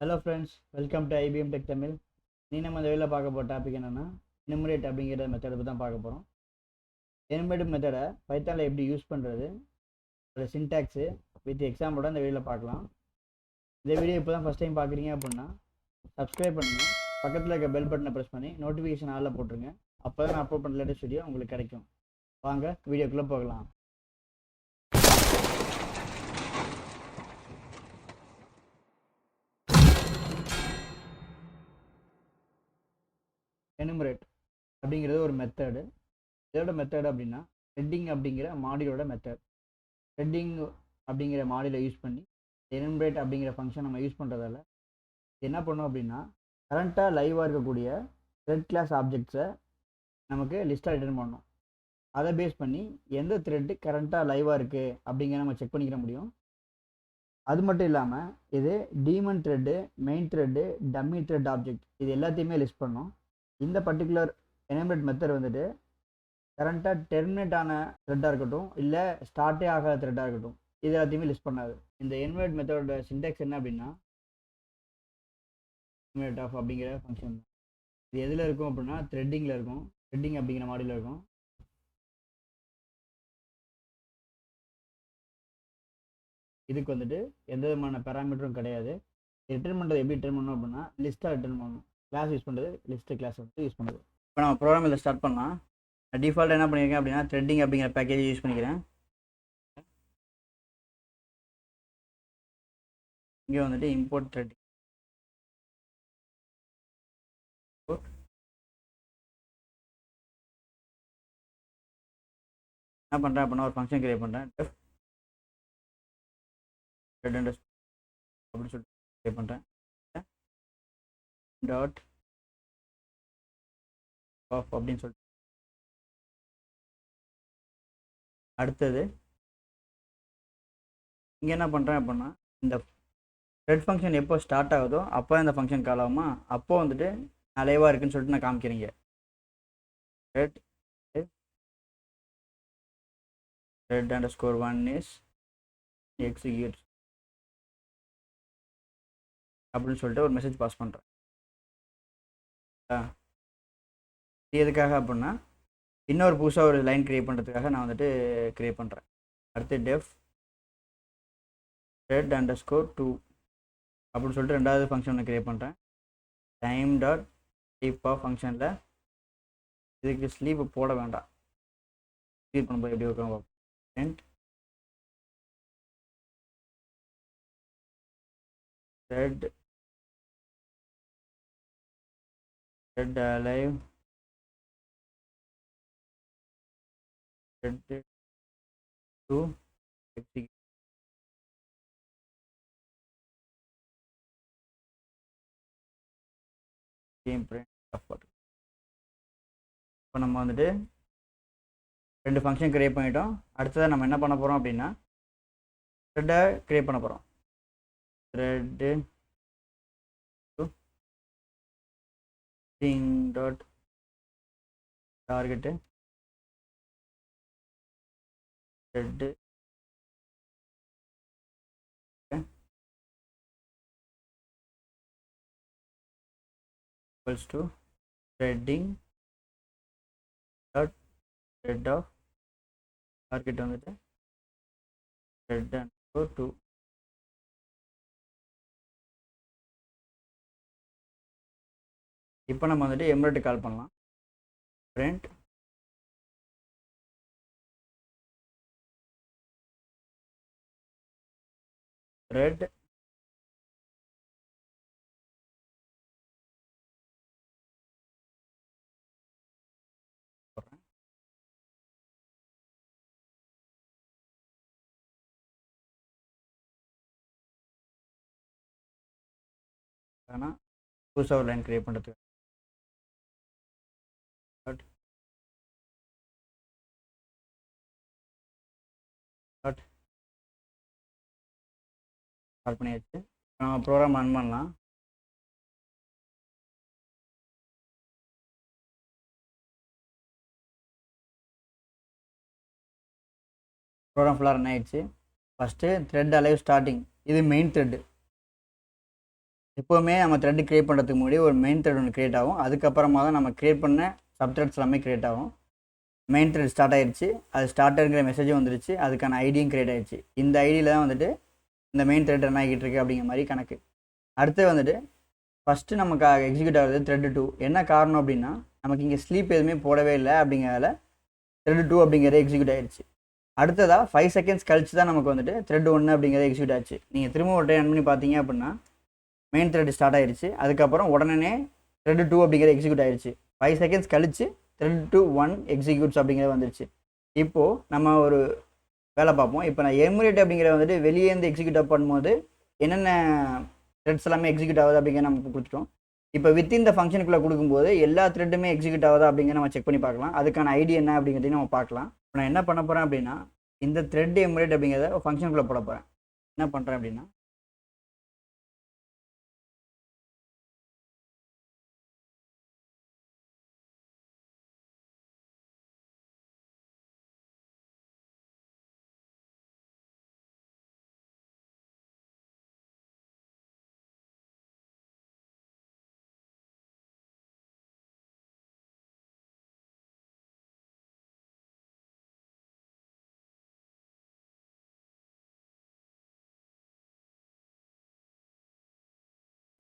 Hello friends, welcome to IBM Tech Tamil. நீ நம்ம இந்த வீடியோவில் பார்க்க போகிற டாபிக் என்னென்னா enumerate அப்படிங்கிற மெத்தடை பற்றி தான் பார்க்க போகிறோம். enumerate மெத்தடை பைத்தானில் எப்படி யூஸ் பண்ணுறது, அதோட சின்டாக்ஸு வித் எக்ஸாம்பிளோட இந்த வீடியோவில் பார்க்கலாம். இந்த வீடியோ இப்போ தான் ஃபஸ்ட் டைம் பார்க்குறீங்க அப்படின்னா சப்ஸ்கிரைப் பண்ணுங்கள், பக்கத்தில் இருக்க பெல் பட்டனை ப்ரெஸ் பண்ணி நோட்டிஃபிகேஷன் ஆளில் போட்டுருங்க. அப்போ தான் நான் அப்லோட் பண்ணுற லேட்டஸ்ட் வீடியோ உங்களுக்கு கிடைக்கும். வாங்க வீடியோக்குள்ளே போகலாம். enumerate அப்படிங்கிறது ஒரு மெத்தடு. இதோட மெத்தட் அப்படின்னா த்ரெட்டிங் அப்படிங்கிற மாடியூலோட மெத்தட். த்ரெட்டிங் அப்படிங்கிற மாடியூலை யூஸ் பண்ணி enumerate அப்படிங்கிற ஃபங்க்ஷன் நம்ம யூஸ் பண்ணுறதால என்ன பண்ணோம் அப்படின்னா கரண்ட்டாக லைவாக இருக்கக்கூடிய த்ரெட் கிளாஸ் ஆப்ஜெக்ட்ஸை நமக்கு லிஸ்ட்டாக ரிட்டர்ன் பண்ணணும். அதை பேஸ் பண்ணி எந்த த்ரெட்டு கரண்ட்டாக லைவாக இருக்குது அப்படிங்கிற நம்ம செக் பண்ணிக்கிற முடியும். அது மட்டும் இல்லாமல் இது demon thread, main thread, dummy thread object இது எல்லாத்தையுமே லிஸ்ட் பண்ணோம். இந்த பர்டிகுலர் enumerate மெத்தட் வந்துட்டு கரண்ட்டாக டெர்மினேட் ஆன த்ரெட்டாக இருக்கட்டும், இல்லை ஸ்டார்ட்டே ஆகாத த்ரெட்டாக இருக்கட்டும், இது எல்லாத்தையுமே லிஸ்ட் பண்ணாது. இந்த enumerate மெத்தடோட சின்டாக்ஸ் என்ன அப்படின்னா enumerate ஆஃப் அப்படிங்கிற ஃபங்க்ஷன் தான். இது எதில் இருக்கும் அப்படின்னா த்ரெட்டிங்கில் இருக்கும். த்ரெட்டிங் அப்படிங்கிற மாடியில் இருக்கும். இதுக்கு வந்துட்டு எந்த விதமான பேராமீட்டரும் கிடையாது. ரிட்டர்ன் பண்ணுறது எப்படி ரிட்டர்ன் பண்ணணும் அப்படின்னா லிஸ்ட்டாக ரிட்டர்ன் பண்ணணும். கிளாஸ் யூஸ் பண்ணுறது லிஸ்ட்டு கிளாஸ் வந்து யூஸ் பண்ணுறது. இப்போ நம்ம ப்ரோக்ராம் இதில் ஸ்டார்ட் பண்ணலாம். டிஃபால்ட் என்ன பண்ணியிருக்கேன் அப்படின்னா த்ரெட்டிங் அப்படிங்கிற பேக்கேஜ் யூஸ் பண்ணிக்கிறேன். இங்கே வந்துட்டு இம்போர்ட் த்ரெட்டிங் என்ன பண்ணுறேன் அப்படின்னா ஒரு ஃபங்க்ஷன் கிரியேட் பண்ணுறேன். அப்படின்னு சொல்லிட்டு கிரியேட் பண்ணுறேன். டாட் ஆஃப் அப்படின்னு சொல்லிட்டு அடுத்தது இங்கே என்ன பண்ணுறேன் அப்படின்னா இந்த த்ரெட் ஃபங்க்ஷன் எப்போ ஸ்டார்ட் ஆகுதோ அப்போ இந்த ஃபங்க்ஷன் கால் ஆகுமா, அப்போது வந்துட்டு நான் லைவாக இருக்குன்னு சொல்லிட்டு நான் காமிக்கிறீங்க. த்ரெட் _1 is execute அப்படின்னு சொல்லிட்டு ஒரு மெசேஜ் பாஸ் பண்ணுறேன். இது எதுக்காக அப்படின்னா இன்னொரு புதுசாக ஒரு லைன் க்ரியேட் பண்ணுறதுக்காக நான் வந்துட்டு க்ரியேட் பண்ணுறேன். அடுத்து டெஃப் த்ரெட் _2 அப்படின்னு சொல்லிட்டு ரெண்டாவது ஃபங்க்ஷன் ஒன்று க்ரியேட் பண்ணுறேன். டைம் டாட் ஸ்லீப் ஆஃப் ஃபங்க்ஷனில் இதுக்கு ஸ்லீப் போட வேண்டாம். ஸ்லீப் பண்ணும்போது எப்படி இருக்கும் thread alive thread to execute game print off. இப்போ நம்ம வந்துட்டு ரெண்டு ஃபங்க்ஷன் க்ரியேட் பண்ணிட்டோம். அடுத்ததாக நம்ம என்ன பண்ண போகிறோம் அப்படின்னா த்ரெட்டை க்ரியேட் பண்ண போகிறோம். Thread thing dot target thread equals to threading dot thread of target வந்துட்டு thread _2. இப்போ நம்ம வந்துட்டு enumerate கால் பண்ணலாம். print thread ஆனால் புதுசாக ஒரு லைன் க்ரியேட் பண்ணுறதுக்கு ஸ்டார்ட் பண்ணியாச்சு. நம்ம ப்ரோக்ராம் ரன் பண்ணலாம். ப்ரோக்ராம் ஃபுல்லாக ரன் ஆகிடுச்சு. ஃபஸ்ட்டு த்ரெட் அலைவ் ஸ்டார்டிங் இது மெயின் த்ரெட்டு. எப்போவுமே நம்ம த்ரெட் கிரியேட் பண்ணுறதுக்கு முன்னாடி ஒரு மெயின் த்ரெட் ஒன்று கிரியேட் ஆகும். அதுக்கப்புறமா தான் நம்ம கிரியேட் பண்ண சப்த்ரெட்ஸ் எல்லாமே கிரியேட் ஆகும். மெயின் த்ரெட் ஸ்டார்ட் ஆயிடுச்சு, அது ஸ்டார்டருங்கிற மெசேஜும் வந்துருச்சு, அதுக்கான ஐடியும் கிரியேட் ஆயிடுச்சு. இந்த ஐடியில் தான் வந்துட்டு இந்த மெயின் த்ரெட் ரன் ஆகிட்டு இருக்கு அப்படிங்கிற மாதிரி கணக்கு. அடுத்து வந்துட்டு ஃபஸ்ட்டு நமக்கு எக்ஸிக்யூட் ஆகுது த்ரெட் 2. என்ன காரணம் அப்படின்னா நமக்கு இங்கே ஸ்லீப் எதுவுமே போடவே இல்லை, அப்படிங்கிறதால த்ரெட் 2 அப்படிங்கிறது எக்ஸிக்யூட் ஆயிடுச்சு. அடுத்ததாக 5 செகண்ட்ஸ் கழிச்சு தான் நமக்கு வந்துட்டு த்ரெட் 1 அப்படிங்கிறது எக்ஸிக்யூட் ஆச்சு. நீங்கள் திரும்ப ஒரு டைம் ரன் பண்ணி பார்த்தீங்க அப்படின்னா மெயின் த்ரெட் ஸ்டார்ட் ஆயிடுச்சு, அதுக்கப்புறம் உடனே த்ரெட் 2 அப்படிங்கிறது எக்ஸிக்யூட் ஆயிடுச்சு. 5 செகண்ட்ஸ் கழிச்சு த்ரெட் 1 எக்ஸிக்யூட்ஸ் அப்படிங்கிறது வந்துருச்சு. இப்போது நம்ம ஒரு வேலை பார்ப்போம். இப்போ நான் எமுரேட் அப்படிங்கிற வந்துட்டு வெளியே இருந்து எக்ஸிக்யூட் பண்ணும்போது என்னென்ன த்ரெட்ஸ் எல்லாமே எக்ஸிக்யூட் ஆகுது அப்படிங்கிற நம்ம கொடுத்துட்டோம். இப்போ வித்தின் இந்த ஃபங்க்ஷனுக்குள்ளே கொடுக்கும்போது எல்லா த்ரெட்டுமே எக்ஸிக்யூட் ஆகுதா அப்படிங்கிற நம்ம செக் பண்ணி பார்க்கலாம். அதுக்கான ஐடி என்ன அப்படிங்கிறதையும் நம்ம பார்க்கலாம். இப்போ நான் என்ன பண்ண போகிறேன் அப்படின்னா இந்த த்ரெட் எமுரேட் அப்படிங்கிறத ஃபங்க்ஷனுக்குள்ளே போட போகிறேன். என்ன பண்ணுறேன் அப்படின்னா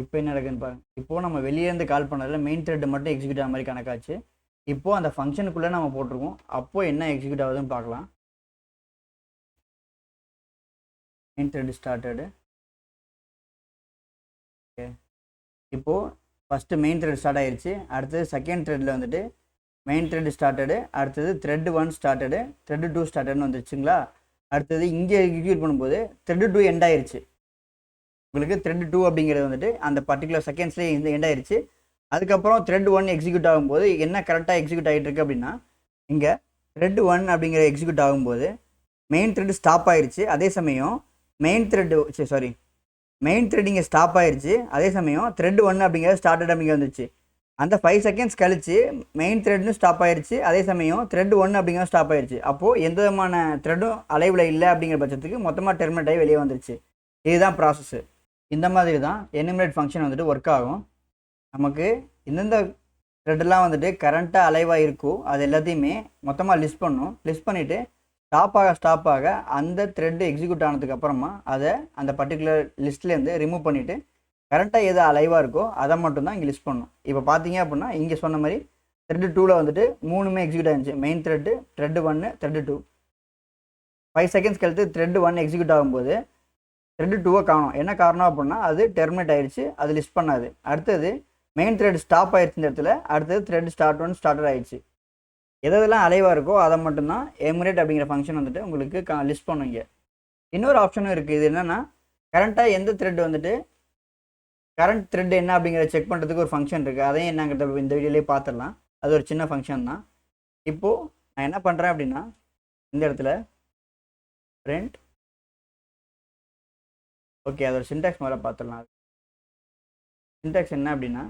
இப்போ என்ன நடக்குதுன்னு பாருங்க. இப்போது நம்ம வெளியே இருந்து கால் பண்ணதில் மெயின் த்ரெட் மட்டும் எக்ஸிக்யூட் ஆகிற மாதிரி கணக்காச்சு. இப்போது அந்த ஃபங்க்ஷனுக்குள்ளே நம்ம போட்டிருக்கோம், அப்போது என்ன எக்ஸிக்யூட் ஆகுதுன்னு பார்க்கலாம். Main thread started. ஓகே, இப்போது ஃபஸ்ட்டு மெயின் த்ரெட் ஸ்டார்ட் ஆயிடுச்சு. அடுத்தது செகண்ட் த்ரெட்டில் வந்துட்டு மெயின் த்ரெட் ஸ்டார்டடு, அடுத்தது த்ரெட் 1 ஸ்டார்டடு, த்ரெட் 2 ஸ்டார்டடுன்னு வந்துருச்சுங்களா. அடுத்தது இங்கே எக்ஸிக்யூட் பண்ணும்போது த்ரெட் 2 எண்ட் ஆயிடுச்சு. உங்களுக்கு த்ரெட் 2 அப்படிங்கிறது வந்துட்டு அந்த பர்டிகுலர் செகண்ட்ஸ்லேயே இந்த எண்ட் ஆயிடுச்சு. அதுக்கப்புறம் த்ரெட் 1 எக்ஸிக்யூட் ஆகும்போது என்ன கரெக்டாக எக்ஸிக்யூட் ஆகிட்டு இருக்கு அப்படின்னா இங்கே த்ரெட் 1 அப்படிங்கிற எக்ஸிக்யூட் ஆகும்போது மெயின் த்ரெட் ஸ்டாப் ஆயிடுச்சு. அதே சமயம் மெயின் த்ரெட் இங்கே ஸ்டாப் ஆயிடுச்சு. அதே சமயம் த்ரெட் 1 அப்படிங்கிறது ஸ்டார்டட் அப்படிங்கிற வந்துச்சு. அந்த 5 செகண்ட்ஸ் கழிச்சு மெயின் த்ரெட்னு ஸ்டாப் ஆயிடுச்சு. அதே சமயம் த்ரெட் 1 அப்படிங்கிற ஸ்டாப் ஆயிடுச்சு. அப்போது எந்த விதமான த்ரெட்டும் அலைவில் இல்லை அப்படிங்கிற பட்சத்துக்கு மொத்தமாக டெர்மினேட் ஆகி வெளியே வந்துருச்சு. இதுதான் ப்ராசஸ்ஸு. இந்த மாதிரி தான் எனுமரேட் ஃபங்க்ஷன் வந்துட்டு ஒர்க் ஆகும். நமக்கு எந்தெந்த த்ரெட்டெல்லாம் வந்துட்டு கரண்ட்டாக அலைவாக இருக்கோ அது எல்லாத்தையுமே மொத்தமாக லிஸ்ட் பண்ணணும். லிஸ்ட் பண்ணிவிட்டு ஸ்டாப் ஆக அந்த த்ரெட் எக்ஸிக்யூட் ஆனதுக்கு அப்புறமா அதை அந்த பர்டிகுலர் லிஸ்ட்லேருந்து ரிமூவ் பண்ணிவிட்டு கரண்ட்டாக எது அலைவாக இருக்கோ அதை மட்டும்தான் இங்கே லிஸ்ட் பண்ணணும். இப்போ பார்த்தீங்க அப்படின்னா இங்கே சொன்ன மாதிரி த்ரெட் 2ல் வந்துட்டு 3மே எக்ஸிக்யூட் ஆகிருந்துச்சு. Main thread 1 thread 2. 5 செகண்ட்ஸ் கழித்து த்ரெட் 1 எக்ஸிக்யூட் ஆகும்போது த்ரெட் 2 காணும். என்ன காரணம் அப்படின்னா அது டெர்மினேட் ஆயிடுச்சு, அது லிஸ்ட் பண்ணாது. அடுத்தது மெயின் த்ரெட் ஸ்டாப் ஆயிடுச்சு இந்த இடத்துல. அடுத்தது த்ரெட் ஸ்டார்ட் 1 ஸ்டார்டட் ஆயிடுச்சு. எதெல்லாம் அலைவாக இருக்கோ அதை மட்டும்தான் எமுரேட் அப்படிங்கிற ஃபங்க்ஷன் வந்துட்டு உங்களுக்கு லிஸ்ட் பண்ணுவீங்க. இன்னொரு ஆப்ஷனும் இருக்குது. இது என்னென்னா கரண்ட்டாக எந்த த்ரெட் வந்துட்டு கரண்ட் த்ரெட் என்ன அப்படிங்கிறத செக் பண்ணுறதுக்கு ஒரு ஃபங்க்ஷன் இருக்குது. அதையும் என்னங்கிறத இந்த வீடியோலேயே பார்த்துடலாம். அது ஒரு சின்ன ஃபங்க்ஷன் தான். இப்போது நான் என்ன பண்ணுறேன் அப்படின்னா இந்த இடத்துல பிரிண்ட். ஓகே, அதோட சின்டாக்ஸ் மேலே பார்த்துடலாம். சின்டாக்ஸ் என்ன அப்படின்னா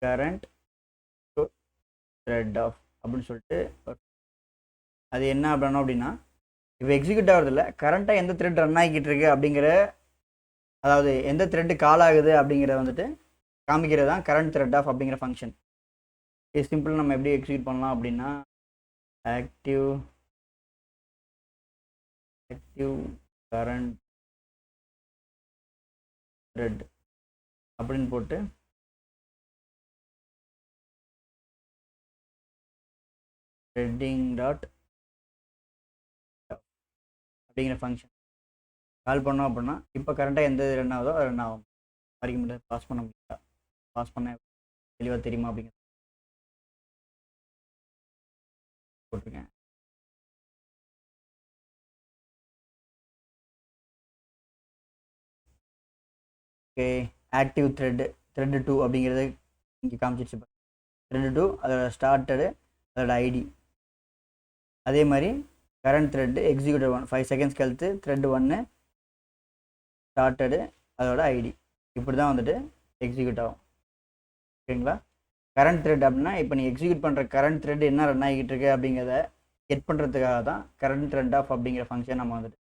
கரண்ட் த்ரெட் ஆஃப் அப்படின்னு சொல்லிட்டு அது என்ன பண்ணணும் அப்படின்னா இப்போ எக்ஸிக்யூட் ஆகிறதுல கரண்ட்டாக எந்த த்ரெட் ரன் ஆகிக்கிட்டு இருக்கு அப்படிங்கிற, அதாவது எந்த த்ரெட்டு கால் ஆகுது அப்படிங்கிறத வந்துட்டு காமிக்கிறது தான் கரண்ட் த்ரெட் ஆஃப் அப்படிங்கிற ஃபங்க்ஷன். இது சிம்பிள். நம்ம எப்படி எக்ஸிக்யூட் பண்ணலாம் அப்படின்னா ஆக்டிவ் கரண்ட் த்ரெட் அப்படின்னு போட்டு த்ரெட்டிங் டாட் அப்படிங்கிற ஃபங்க்ஷன் கால் பண்ணோம் அப்படின்னா இப்போ கரெக்டாக எந்த ரன் ஆகுதோ அது ரன் ஆகும். வரைக்கும் முடியாது. பாஸ் பண்ண முடியாது. பாஸ் பண்ண தெளிவாக தெரியுமா அப்படிங்கிறது போட்டிருக்கேன். ஓகே, ஆக்டிவ் த்ரெட் 2 அப்படிங்கிறது இங்கே காமிச்சிருச்சு. த்ரெட் 2 அதோட ஸ்டார்டடு, அதோட ஐடி. அதே மாதிரி கரண்ட் த்ரெட் எக்ஸிக்யூட் 1 5 செகண்ட்ஸ் கழித்து த்ரெட் 1 ஸ்டார்டடு, அதோட ஐடி. இப்படி தான் வந்துட்டு எக்ஸிக்யூட் ஆகும். ஓகேங்களா. கரண்ட் த்ரெட் அப்படின்னா இப்போ நீங்கள் எக்ஸிக்யூட் பண்ணுற கரண்ட் த்ரெட் என்ன ரன் ஆகிட்டு இருக்கு அப்படிங்கிறத செக் பண்ணுறதுக்காக தான் கரண்ட் த்ரெட் ஆஃப் அப்படிங்கிற ஃபங்க்ஷன் நம்ம வந்துட்டு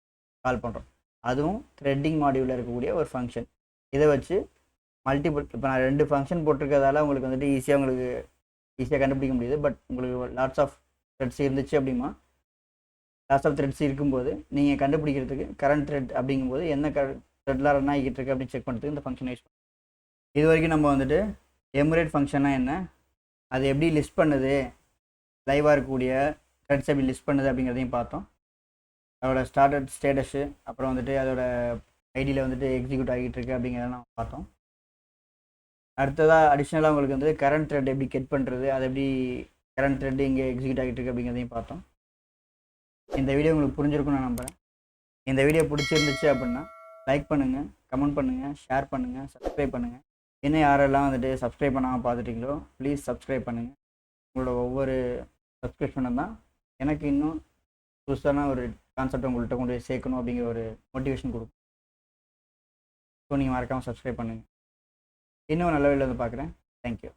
கால் பண்ணுறோம். அதுவும் த்ரெட்டிங் மாடியூலில் இருக்கக்கூடிய ஒரு ஃபங்க்ஷன். இதை வச்சு மல்டிபிள், இப்போ நான் 2 ஃபங்க்ஷன் போட்டிருக்கிறதால உங்களுக்கு வந்துட்டு ஈஸியாக கண்டுபிடிக்க முடியுது. பட் உங்களுக்கு லாட்ஸ் ஆஃப் த்ரெட்ஸ் இருந்துச்சு அப்படின்னா, லாட்ஸ் ஆஃப் த்ரெட்ஸ் இருக்கும்போது நீங்கள் கண்டுபிடிக்கிறதுக்கு கரண்ட் த்ரெட் அப்படிங்கும்போது என்ன த்ரெட்லாம் ரன் ஆகிட்டு இருக்கு அப்படின்னு செக் பண்ணுறதுக்கு இந்த ஃபங்க்ஷன் யூஸ் பண்ணுவோம். இது வரைக்கும் நம்ம வந்துட்டு எமுரேட் ஃபங்க்ஷன்னா என்ன, அது எப்படி லிஸ்ட் பண்ணுது, லைவாக இருக்கக்கூடிய த்ரெட்ஸ் எப்படி லிஸ்ட் பண்ணுது அப்படிங்கிறதையும் பார்த்தோம். அதோட ஸ்டார்டட் ஸ்டேட்டஸு, அப்புறம் வந்துட்டு அதோட ஐடியில் வந்துட்டு எக்ஸிக்யூட் ஆகிட்டு இருக்கு அப்படிங்கிறத நம்ம பார்த்தோம். அடுத்ததாக அடிஷ்னலாக உங்களுக்கு வந்து கரண்ட் த்ரெட் எப்படி கெட் பண்ணுறது, அது எப்படி கரண்ட் த்ரெட் இங்கே எக்ஸிக்யூட் ஆகிட்டு இருக்கு அப்படிங்கிறதையும் பார்த்தோம். இந்த வீடியோ உங்களுக்கு புரிஞ்சிருக்கும்னு நான் நம்புகிறேன். இந்த வீடியோ பிடிச்சிருந்துச்சு அப்படின்னா லைக் பண்ணுங்கள், கமெண்ட் பண்ணுங்கள், ஷேர் பண்ணுங்கள், சப்ஸ்கிரைப் பண்ணுங்கள். இன்னும் யாரெல்லாம் வந்துட்டு சப்ஸ்கிரைப் பண்ணாமல் பார்த்துட்டீங்களோ ப்ளீஸ் சப்ஸ்கிரைப் பண்ணுங்கள். உங்களோட ஒவ்வொரு சப்ஸ்கிரிப்ஷனும் தான் எனக்கு இன்னும் புதுசான ஒரு கான்செப்ட் உங்கள்கிட்ட கொண்டு போய் சேர்க்கணும் அப்படிங்கிற ஒரு மோட்டிவேஷன் கொடுக்கும். ஸோ நீங்கள் மறக்காமல் சப்ஸ்கிரைப் பண்ணுங்கள். இன்னும் நல்ல வீடியோ வந்து பார்க்குறேன். தேங்க்யூ.